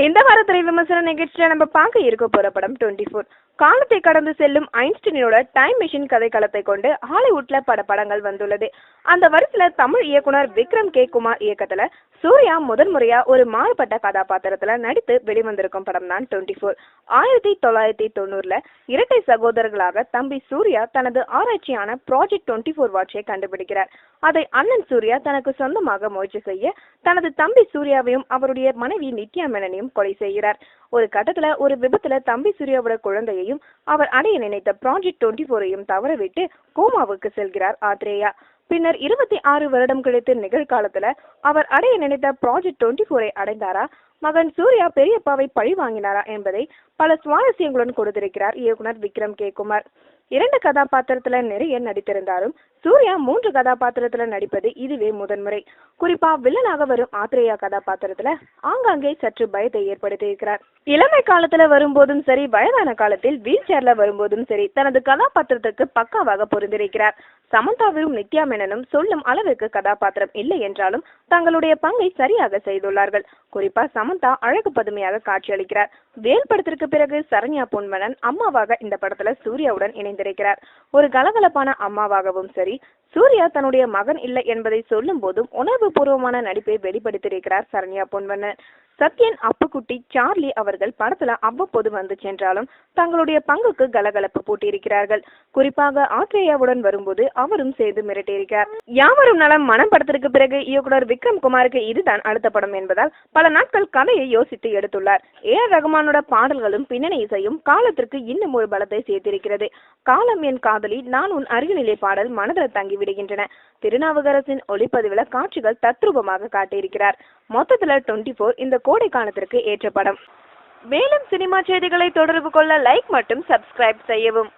இந்த வார திரை விமர்சன நிகழ்ச்சியில நம்ம பார்க்க இருக்க போற படம் 24. காலத்தை கடந்து செல்லும் ஐன்ஸ்டீனோட டைம் மிஷின் கதைக்களத்தை கொண்டு ஹாலிவுட்ல படங்கள் வந்துள்ளது. அந்த வரிசையில தமிழ் இயக்குனர் விக்ரம் கே குமார் இயக்கத்துல சூர்யா முதன்முறையா ஒரு மாறுபட்ட கதாபாத்திரத்துல நடித்து வெளிவந்திருக்கும் படம் தான் 24. 1990ல இரட்டை சகோதரர்களாக தம்பி சூர்யா தனது ஆராய்ச்சியான ப்ராஜெக்ட் 24 வாட்சை கண்டுபிடிக்கிறார். அதை அண்ணன் சூர்யா தனக்கு சொந்தமாக முயற்சி செய்ய தனது தம்பி சூர்யாவையும் அவருடைய மனைவி நித்யா மேனனையும் கொலை செய்கிறார். ஒரு கட்டத்துல ஒரு விபத்துல தம்பி சூர்யாவோட குழந்தையையும் அவர் அடைய நினைத்த ப்ராஜெக்ட் 24ஐயும் தவறவிட்டு கோமாவுக்கு செல்கிறார் ஆத்ரேயா. பின்னர் 26 வருடம் கழித்து நிகழ்காலத்துல அவர் அடைய நினைத்த ப்ராஜெக்ட் 24ஐ அடைந்தாரா, மகன் சூர்யா பெரியப்பாவை பழி வாங்கினாரா என்பதை பல சுவாரஸ்யங்களுடன் கொடுத்திருக்கிறார் இயக்குனர் விக்ரம் கே குமார். 2 கதாபாத்திரத்துல நிறைய நடித்திருந்தாலும் சூர்யா 3 கதாபாத்திரத்துல நடிப்பது இதுவே முதன்முறை. குறிப்பா வில்லனாக வரும் ஆத்ரேயா கதாபாத்திரத்துல ஆங்காங்கே சற்று பயத்தை ஏற்படுத்தியிருக்கிறார். இளமை காலத்துல வரும்போதும் சரி, வயதான காலத்தில் வீல் சேர்ல வரும்போதும் சரி, தனது கதாபாத்திரத்துக்கு பக்காவாக பொருந்திருக்கிறார். சமந்தாவும் நித்யா மேனனும் சொல்லும் அளவிற்கு கதாபாத்திரம் இல்லை என்றாலும் தங்களுடைய பங்கை சரியாக செய்துள்ளார்கள். குறிப்பா சமந்தா அழகு பதுமையாக காட்சியளிக்கிறார். வேல் படத்திற்கு பிறகு சரண்யா பொன்வனன் அம்மாவாக இந்த படத்துல சூர்யாவுடன் இணைந்திருக்கிறார். ஒரு கலகலப்பான அம்மாவாகவும் சரி, சூர்யா தன்னுடைய மகன் இல்லை என்பதை சொல்லும் போதும் உணர்வு பூர்வமான நடிப்பை வெளிப்படுத்தியிருக்கிறார் சரண்யா பொன்வனன். சத்யன், அப்புக்குட்டி, சார்லி அவர்கள் படத்துல அவ்வப்போது வந்து சென்றாலும் தங்களுடைய பங்குக்கு கலகலப்பு பூட்டியிருக்கிறார்கள். குறிப்பாக ஆத்ரேயாவுடன் வரும்போது அவரும் சேர்ந்து மிரட்டியிருக்கிறார். யாவரும் நலம் மனம் படத்திற்கு பிறகு இயக்குனர் விக்ரம் குமாருக்கு இதுதான் அடுத்த படம் என்பதால் பல நாட்கள் கதையை யோசித்து எடுத்துள்ளார். ஏஆர் ரகுமானோட பாடல்களும் பின்னணி இசையும் காலத்திற்கு இன்னும் ஒரு பலத்தை சேர்த்திருக்கிறது. காலம் என் காதலி, நான் உன் அருகினிலே பாடல் மனதில் தங்கி விடுகின்றன. திருநாவுக்கரசின் ஒளிப்பதிவுல காட்சிகள் தத்ரூபமாக காட்டியிருக்கிறார். மொத்தத்துல 24 இந்த கோடை காலத்திற்கு ஏற்ற படம். மேலும் சினிமா செய்திகளை தொடர்பு கொள்ள லைக் மற்றும் சப்ஸ்கிரைப் செய்யவும்.